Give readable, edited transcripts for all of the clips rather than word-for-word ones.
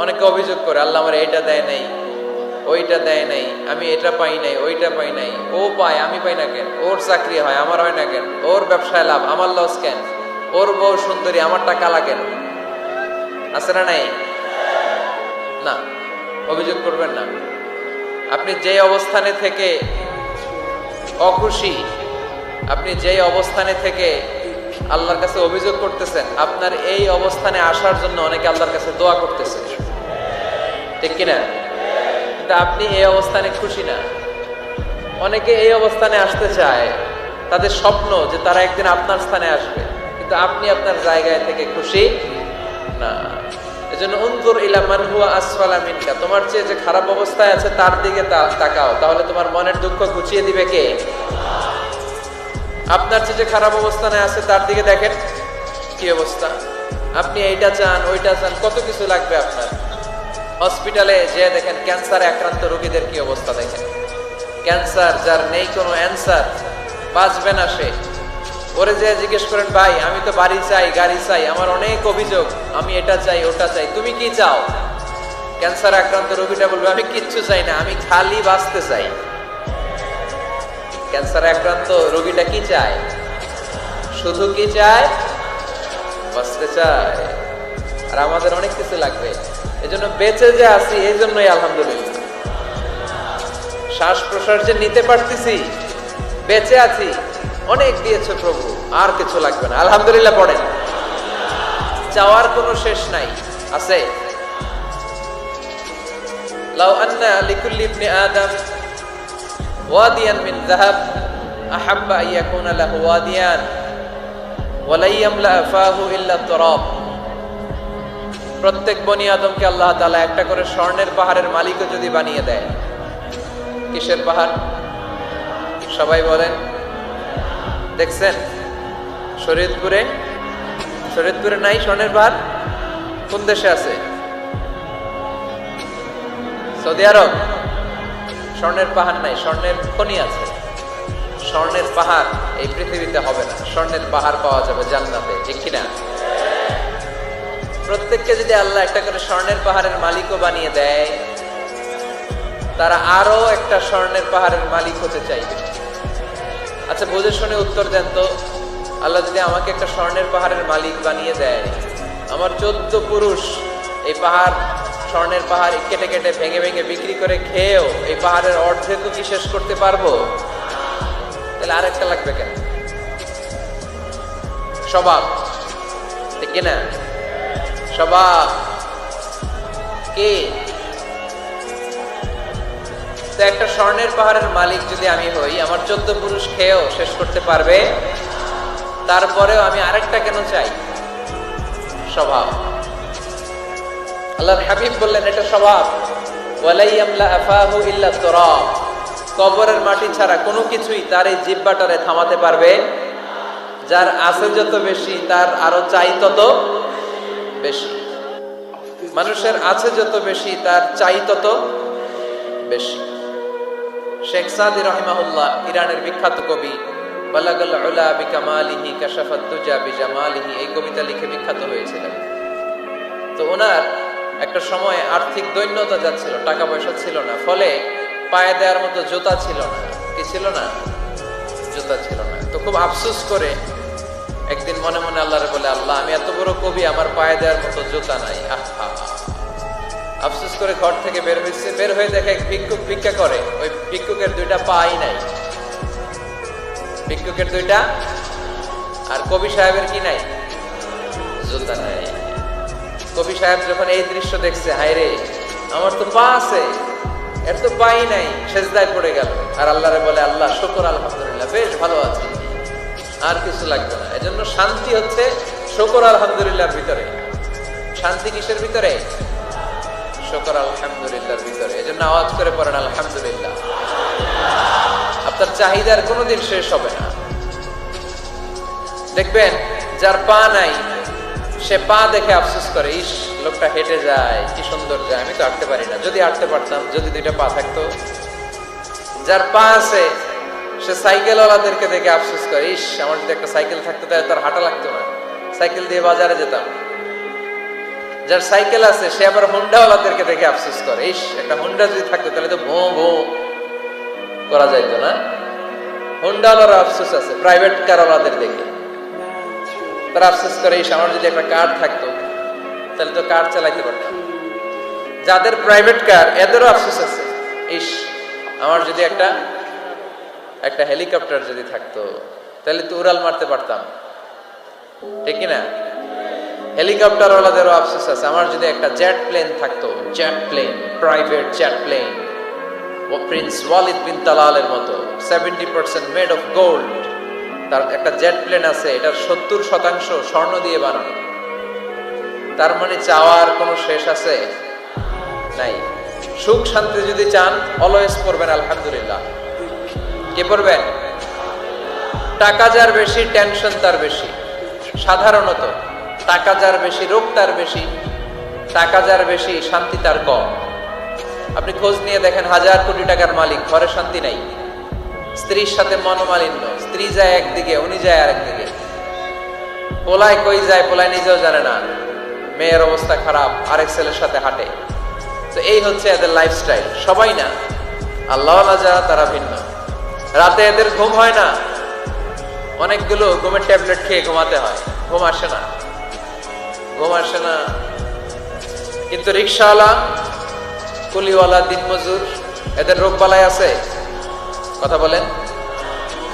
অনেকে অভিযোগ করে আল্লাহ আমার এইটা দেয় নাই, ওইটা দেয় নাই, আমি এটা পাই নাই, ওইটা পাই নাই। ও পায়, আমি পাই না কেন? ওর চাকরি হয়, আমার হয় না কেন? ওর ব্যবসায় লাভ, আমার লস কেন? ওর বউ সুন্দরী, আমারটা কালা কেন? আছে না নাই? না, অভিযোগ করবেন না। আপনি যে অবস্থানে থেকে অখুশি, আপনি যেই অবস্থানে থেকে আল্লাহর কাছে অভিযোগ করতেছেন, আপনার এই অবস্থানে আসার জন্য অনেকে আল্লাহর কাছে দোয়া করতেছে, ঠিক কিনা? কিন্তু আপনি এই অবস্থানে খুশি না। অনেকে এই অবস্থানে আসতে চায়, তাদের স্বপ্ন যে তারা একদিন আপনার স্থানে আসবে, কিন্তু আপনি আপনার জায়গায় থেকে খুশি না। এজন্য উনজুর ইলা মান হুয়া আসফালা মিনকা, তোমার চেয়ে যে খারাপ অবস্থায় আছে তার দিকে তাকাও, তাহলে তোমার মনের দুঃখ ঘুচিয়ে দিবে কে? আপনার চেয়ে যে খারাপ অবস্থানে আছে তার দিকে দেখেন কি অবস্থা। আপনি এইটা চান, ওইটা চান, কত কিছু লাগবে আপনার। হসপিটালে যে দেখেন ক্যান্সারে আক্রান্ত রোগীদের কি অবস্থা দেখেন। ক্যান্সার যার নেই কোনো অ্যান্সার, বাঁচবে না সে। ওরে যে জিজ্ঞেস করেন, ভাই আমি তো বাড়ি চাই, গাড়ি চাই, আমার অনেক অভিযোগ, আমি এটা চাই, ওটা চাই, তুমি কি চাও? ক্যান্সার আক্রান্ত রোগীটা বলবে, আমি কিচ্ছু চাই না, আমি খালি বাঁচতে চাই। ক্যান্সার আক্রান্ত রোগীটা কি চায়? শুধু কি চায়? বাঁচতে চায়। আর আমাদের অনেক কিছু লাগবে। এজন্য বেঁচে যে আছি, এই জন্যই আলহামদুলিল্লাহ। শ্বাস প্রশ্বাস যে নিতে পারতেছি, বেঁচে আছি, অনেক দিয়েছে প্রভু, আর কিছু লাগবে না, আলহামদুলিল্লাহ পড়েন। চাওয়ার কোনো শেষ নাই, আছে? লাউ আন্না লিকুল্লি ইবনি আদম ওয়াদিয়ান মিন যাহাব আহাব্বা আন ইয়াকুনা লাহু ওয়াদিয়ান ওয়া লা ইয়ামলা ফাহু ইল্লা তুরাব। প্রত্যেক বনি আদমকে আল্লাহ তাআলা একটা করে স্বর্ণের পাহাড়ের মালিকও যদি বানিয়ে দেয়। কিসের পাহাড়? সবাই বলেন। দেখছেন শরীয়তপুরে? শরীয়তপুরে নাই স্বর্ণের পাহাড়? কোন দেশে আছে? সৌদি আরব। স্বর্ণের পাহাড় নাই, স্বর্ণের খনি আছে। স্বর্ণের পাহাড় এই পৃথিবীতে হবে না, স্বর্ণের পাহাড় পাওয়া যাবে জান্নাতে, ঠিক কিনা? প্রত্যেককে যদি আল্লাহ একটা করে স্বর্ণের পাহাড়ের মালিকও বানিয়ে দেয়, তারা আরো একটা স্বর্ণের পাহাড়ের মালিক হতে চাইবে। আচ্ছা বুঝে শুনে উত্তর দেন তো, আল্লাহ যদি আমাকে একটা স্বর্ণের পাহাড়ের মালিক বানিয়ে দেয়, আমার 14 পুরুষ এই পাহাড়, স্বর্ণের পাহাড় কেটে কেটে ভেঙে ভেঙে বিক্রি করে খেয়েও এই পাহাড়ের অর্ধেকও কি শেষ করতে পারবো? তাহলে আরেকটা লাগবে কেন? স্বভাব, ঠিক কিনা? স্বভাব কি? তো একটা স্বর্ণের পাহাড়ের মালিক যদি আমি হই, আমার 14 পুরুষ খেয়েও শেষ করতে পারবে, তারপরেও আমি আরেকটা কেন চাই? স্বভাব। আল্লাহর হাবিব বললেন এটা স্বভাব। ওয়ালা ইয়ামলা আফাহু ইল্লা তুরাব। কবরের মাটি ছাড়া কোনো কিছুই তার এই জিহ্বাটারে থামাতে পারবে। যার আছে যত বেশি, তার আরো চাই তত বেশি। মানুষের আছে যত বেশি, তার চাই তত বেশি। শেখ সাদি রাহিমাহুল্লাহ, ইরানের বিখ্যাত কবি, বালাগাল উলা বিকামালিহি কাশাফাত দুজা বিজামালিহি, এই কবিতা লিখে বিখ্যাত হয়েছিলেন। তো ওনার একটা সময় আর্থিক দৈন্যতা যাচ্ছিল, টাকা পয়সা ছিল না, ফলে পায়ে দেওয়ার মতো জুতা ছিল না। কি ছিল না? জুতা ছিল না। তো খুব আফসোস করে একদিন মনে মনে আল্লাহরে বলে, আল্লাহ আমি এত বড় কবি, আমার পায়ে দেওয়ার মতো জুতা নাই। আহা, আফসোস করে ঘর থেকে বের হয়েছে। বের হয়ে দেখে এক ভিক্ষুক ভিক্ষা করে, ওই ভিক্ষুকের 2টা পাই নাই। ভিক্ষুকের 2টা, আর কবি সাহেবের কি নাই? জুতা নাই। কবি সাহেব যখন এই দৃশ্য দেখছে, হায় রে, আমার তো পা আছে, এর তো পাই নাই, সেজদায় পড়ে গেল। আর আল্লাহরে বলে, আল্লাহ শুকর, আলহামদুলিল্লাহ, বেশ ভালো আছি, আর কিছু লাগবে না। এজন্য শান্তি হচ্ছে শুকর আলহামদুলিল্লাহর ভিতরে। শান্তি কিসের ভিতরে? শুকর আলহামদুলিল্লাহর ভিতরে। এজন্য আওয়াজ করে পড়েন আলহামদুলিল্লাহ। আপনার চাহিদার কোনোদিন শেষ হবে না। দেখবেন যার পা নাই, সে পা দেখে আফসোস করে, ইস লোকটা হেঁটে যায়, কি সুন্দর যায়, আমি তো হাঁটতে পারি না, যদি হাঁটতে পারতাম, যদি 2টা পা থাকতো। যার পা আছে, সে সাইকেলওয়ালাদেরকে দেখে আফসোস করে, ইস আমার যদি একটা সাইকেল থাকতো তাহলে তার হাঁটা লাগতো না, সাইকেল দিয়ে বাজারে যেতাম। যার সাইকেল আছে সে আবার হুন্ডাওয়ালাদেরকে দেখে আফসোস করে, ইস একটা হুন্ডা যদি থাকতো তাহলে তো ভো ভো করা যাইতো না। হুন্ডাওয়ালার আফসোস আছে প্রাইভেট কারওয়ালাদের দেখে, তারা আফসোস করে ইস আমার যদি একটা কার থাকতো তাহলে তো কার চালাইতে পারতাম। যাদের প্রাইভেট কার এদেরও আফসোস আছে, ইস আমার যদি একটা হেলিকপ্টার যদি থাকতো তাহলে তো উড়াল মারতে পারতাম, ঠিক না? হেলিকপ্টার ওয়ালাদেরও আফসোস আছে, আমার যদি একটা জেট প্লেন থাকতো, jet plane, private jet plane, ও প্রিন্স ওয়ালিদ বিন তালালের মতো 70% মেড অফ গোল্ড, তার একটা জেট প্লেন আছে, এটার 70% স্বর্ণ দিয়ে বানানো। তার মানে চাওয়ার কোনো শেষ আছে নাই। সুখ শান্তি যদি চান অলওয়েজ পড়বেন আলহামদুলিল্লাহ। কি পড়বেন? টাকা যার বেশি টেনশন তার বেশি। সাধারণত টাকা যার বেশি রোগ তার বেশি, টাকা যার বেশি শান্তি তার কম। আপনি খোঁজ নিয়ে দেখেন, 1000 কোটি টাকার মালিক, ঘরে শান্তি নাই, স্ত্রীর সাথে মনোমালিন্য, স্ত্রী যায় একদিকে উনি যায় আরেকদিকে, পোলায় কই যায় পোলায় নিজেও জানে না, মেয়ের অবস্থা খারাপ, আরেক ছেলের সাথে হাঁটে। তো এই হচ্ছে এদের লাইফস্টাইল। সবাই না, আল্লাহওয়ালা যারা তারা ভিন্ন। রাতে এদের ঘুম হয় না, অনেকগুলো ঘুমের ট্যাবলেট খেয়ে ঘুমাতে হয়, ঘুম আসে না, ঘুম আসে না। কিন্তু রিক্সাওয়ালা, কুলিওয়ালা, দিনমজুর, এদের রোগ বালাই আছে? কথা বলেন।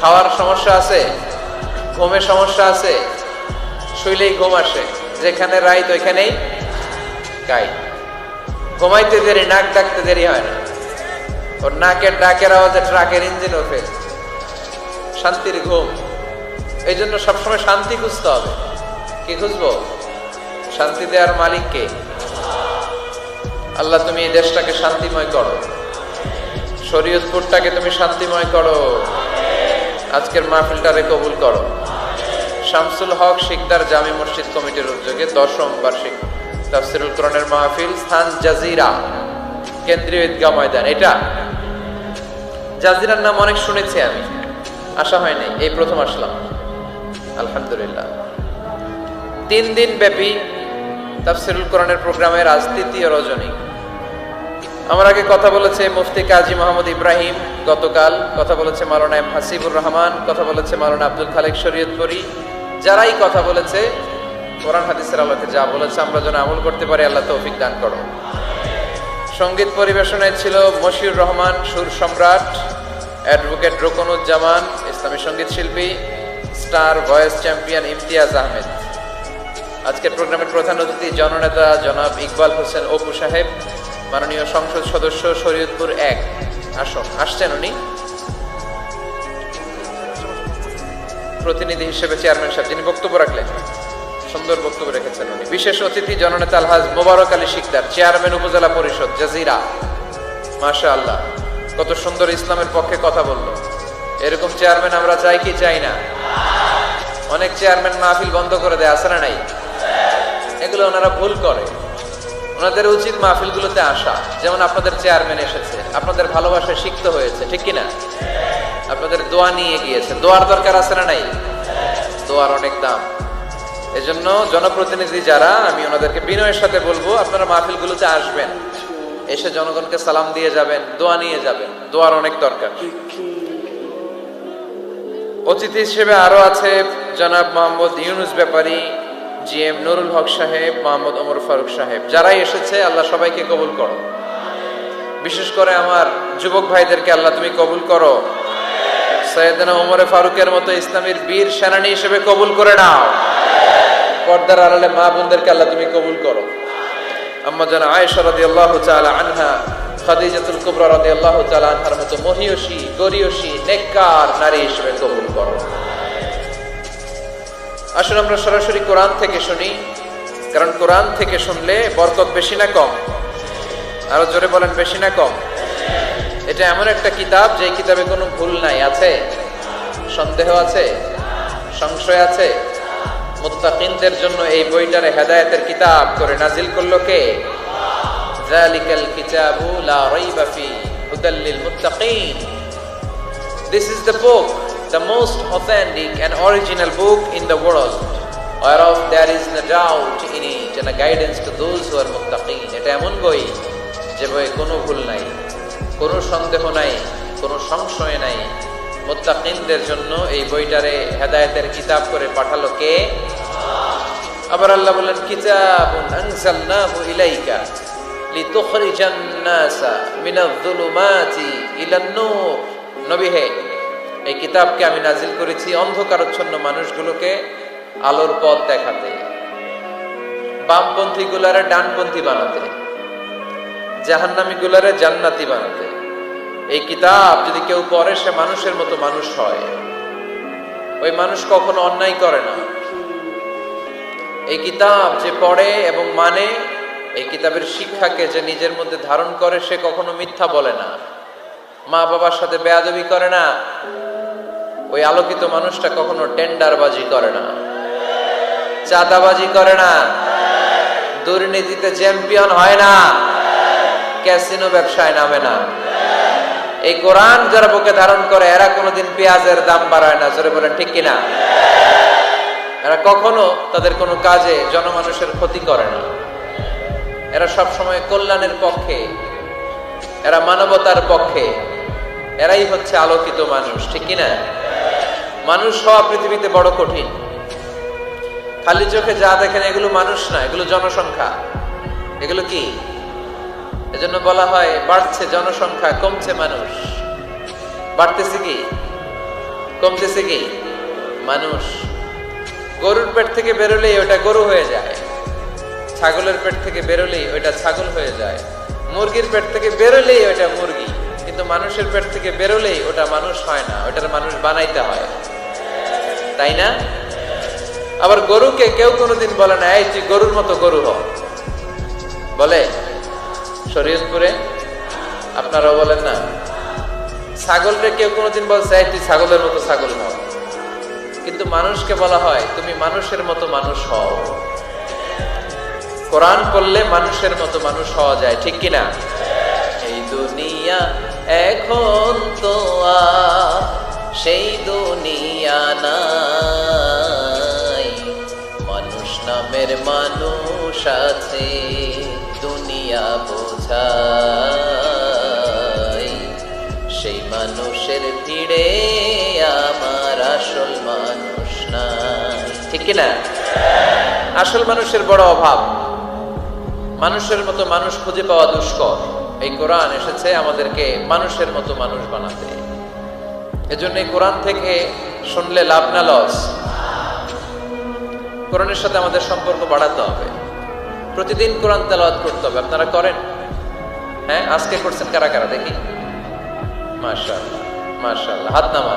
খাওয়ার সমস্যা আছে, ঘুমের সমস্যা আছে, শুইলেই ঘুম আসে, যেখানে রাইত ওইখানেই গাই। ঘুমাইতে দেরি, নাক ডাকতে দেরি হয় না, ওর নাকের ডাকের আওয়াজে ট্রাকের ইঞ্জিনও ফেল। শান্তির ঘুম। এই জন্য সবসময় শান্তি খুঁজতে হবে। কি খুঁজবো? শান্তি দেওয়ার মালিক কে? আল্লাহ তুমি এই দেশটাকে শান্তিময় করো, শরীয়তপুরটাকে তুমি শান্তিময় করো, আজকের মাহফিলটারে কবুল করো। শামসুল হক শিকদার জামি মসজিদ কমিটির উদ্যোগে 10ম বার্ষিক তাফসীরুল কোরআনের মাহফিল, স্থান জাজিরা, কেন্দ্রীয় ঈদগাহ ময়দান। এটা জাজিরার নাম অনেক শুনেছি আমি, আসা হয় নাই, এই প্রথম আসলাম আলহামদুলিল্লাহ। 3 দিন ব্যাপী তাফসীরুল কোরআনের প্রোগ্রামের আজ 3য় রজনী। আমার আগে কথা বলেছে মুফতি কাজী মোহাম্মদ ইব্রাহিম, গতকাল কথা বলেছে মাওলানা এম হাসিবুর রহমান, কথা বলেছে মাওলানা আব্দুল খালেক শরীয়তপুরী। যারাই কথা বলেছে কোরআন হাদিসের আলোকে যা বলেছে আমরা যেন আমল করতে পারি, আল্লাহ তৌফিক দান করো। সঙ্গীত পরিবেশনায় ছিল মশিউর রহমান সুর সম্রাট, অ্যাডভোকেট রোকনুজ্জামান ইসলামী সঙ্গীত শিল্পী, star voice champion Imtiaz Ahmed. আজকের প্রোগ্রামের প্রধান অতিথি জননেতা জনাব ইকবাল হোসেন অপু সাহেব, মাননীয় সংসদ সদস্য শরীয়তপুর 1 আসন, আসছেন উনি প্রতিনিধি হিসেবে, চেয়ারম্যান সাহেব যিনি বক্তব্য রাখলেন, সুন্দর বক্তব্য রেখেছেন উনি। বিশেষ অতিথি জননেতা আলহাজ মোবারক আলী শিকদার, চেয়ারম্যান উপজেলা পরিষদ জাজিরা। মাশাআল্লাহ, কত সুন্দর ইসলামের পক্ষে কথা বললো। এরকম চেয়ারম্যান আমরা চাই কি চাই না? অনেক চেয়ারম্যান মাহফিল বন্ধ করে দেয়, আছে না নাই? এগুলো ওনারা ভুল করে। ওনাদের উচিত মাহফিলগুলোতে আসা। যেমন আপনাদের চেয়ারম্যান এসেছে, আপনাদের ভালোবাসায় সিক্ত হয়েছে, ঠিক কিনা? আপনাদের দোয়া নিয়ে গিয়েছে, দোয়ার দরকার আছে না নাই? দোয়ার অনেক দাম। এজন্য জনপ্রতিনিধি যারা, আমি ওনাদেরকে বিনয়ের সাথে বলবো আপনারা মাহফিলগুলোতে আসবেন, এসে জনগণকে সালাম দিয়ে যাবেন, দোয়া নিয়ে যাবেন, দোয়ার অনেক দরকার। অতিথি হিসেবে আরো আছে জনাব মোহাম্মদ ইউনুস ব্যাপারী, জিএম নুরুল হক সাহেব, মোহাম্মদ ওমর ফারুক সাহেব। যারাই এসেছে আল্লাহ সবাইকে কবুল করো। বিশেষ করে আমার যুবক ভাইদেরকে আল্লাহ তুমি কবুল করো। সৈয়দনা ওমর ফারুকের মতো ইসলামের বীর সেনানী হিসেবে কবুল করে নাও। পর্দার আড়ালে মা বোনদেরকে আল্লাহ তুমি কবুল করো। আম্মা জান আয়েশা রাদিয়াল্লাহু তাআলা আনহা, খাদিজাতুল কুবরা রাদিয়াল্লাহু তাআলা আনহার মতো মহিয়সী, গরিয়সী, নেককার নারী হিসেবে কবুল করো। আসুন আমরা সরাসরি কোরআন থেকে শুনি, কারণ কোরআন থেকে শুনলে বরকত বেশি না কম? আরো জোরে বলেন, বেশি না কম? এটা এমন একটা কিতাব যে কিতাবে কোনো ভুল নাই। আছে? সন্দেহ আছে? সংশয় আছে? মুত্তাকিনদের জন্য এই বইটারে হেদায়েতের কিতাব করে নাজিল করলো কে? যালিকাল কিতাবু লা রাইবা ফি হুদাল লিল মুত্তাকিন। This is the book, the most authentic and original book in the world. whereof there is no doubt in it and a guidance to those who are muttaqin. এটা এমন বই যে বইয়ে কোনো ভুল নাই, কোনো সন্দেহ নাই, কোনো সংশয় নাই। মুত্তাকিনদের জন্য এই বইটারে হেদায়েতের কিতাব করে পাঠালো কে? আবার আল্লাহ বলেন কিতাবুন আনজালনাহু ইলাইকা লিতুখরিজান নাসা মিনায-যুলুমাতি ইলান-নূর। নবী হে, এই কিতাবকে আমি নাজিল করেছি অন্ধকারাচ্ছন্ন মানুষগুলোকে আলোর পথ দেখাতে, বামপন্থী গুলারে ডানপন্থী বানাতে, জাহান্নামী গুলারে জান্নাতি বানাতে। এই কিতাব যদি কেউ পড়ে সে মানুষের মতো মানুষ হয়। ওই মানুষ কখনো অন্যায় করে না। এই কিতাব যে পড়ে এবং মানে, এই কিতাবের শিক্ষাকে যে নিজের মধ্যে ধারণ করে সে কখনো মিথ্যা বলে না, মা বাবার সাথে বেয়াদবি করে না। ওই আলোকিত মানুষটা কখনো টেন্ডারবাজি করে না, চাঁদাবাজি করে না, দুর্নীতিতে চ্যাম্পিয়ন হয় না, ক্যাসিনো ব্যবসায় নামে না। এই কোরআন যারা বুকে ধারণ করে এরা কোনোদিন পেঁয়াজের দাম বাড়ায় না। জোরে বলেন ঠিক কিনা? এরা কখনো তাদের কোনো কাজে জনমানুষের ক্ষতি করে না। এরা সব সময় কল্যাণের পক্ষে, এরা মানবতার পক্ষে। এরাই হচ্ছে আলোকিত মানুষ, ঠিক কিনা? মানুষ হওয়া পৃথিবীতে বড় কঠিন। খালি চোখে যা দেখেন এগুলো মানুষ না, এগুলো জনসংখ্যা। এগুলো কি? এজন্য বলা হয় বাড়ছে জনসংখ্যা, কমছে মানুষ। বাড়তেছে কি, কমতেছে কি? মানুষ। গরুর পেট থেকে বেরোলেই ওটা গরু হয়ে যায়, ছাগলের পেট থেকে বেরোলেই ওইটা ছাগল হয়ে যায়, মুরগির পেট থেকে বেরোলেই ওইটা মুরগি। কিন্তু মানুষের পেট থেকে বেরোলেই ওটা মানুষ হয় না, ওটার মানুষ বানাইতে হয়, তাই না? আবার গরুকে কেউ কোনোদিন বলে না এই তুই গরুর মতো গরু হ, বলে? শরীয়তপুরে আপনারাও বলেন না? ছাগলকে কেউ কোনোদিন বলছে এই তুই ছাগলের মতো ছাগল হও। কিন্তু মানুষকে বলা হয় তুমি মানুষের মতো মানুষ হও। কোরআন পড়লে মানুষের মতো মানুষ হওয়া যায়, ঠিক কিনা? এই দুনিয়া এখন তো আর সেই দুনিয়া নাই, মানুষ নামের মানুষ আছে দুনিয়া বোঝাই, সেই মানুষের ভিড়ে আমার আসল মানুষ নাই, ঠিক কিনা? আসল মানুষের বড় অভাব। মানুষের মতো মানুষ খুঁজে পাওয়া দুষ্কর। এই কোরআন এসেছে আমাদেরকে মানুষের মতো মানুষ বানাতে। এজন্য এই কোরআন থেকে শুনলে লাভ না লস? কোরআনের সাথে আমাদের সম্পর্ক বাড়াতে হবে। প্রতিদিন কোরআন তেলাওয়াত করতে হবে। আপনারা করেন? হ্যাঁ, আজকে করছেন কারা কারা দেখি? মাশাআল্লাহ, মাশাআল্লাহ, হাত নামান।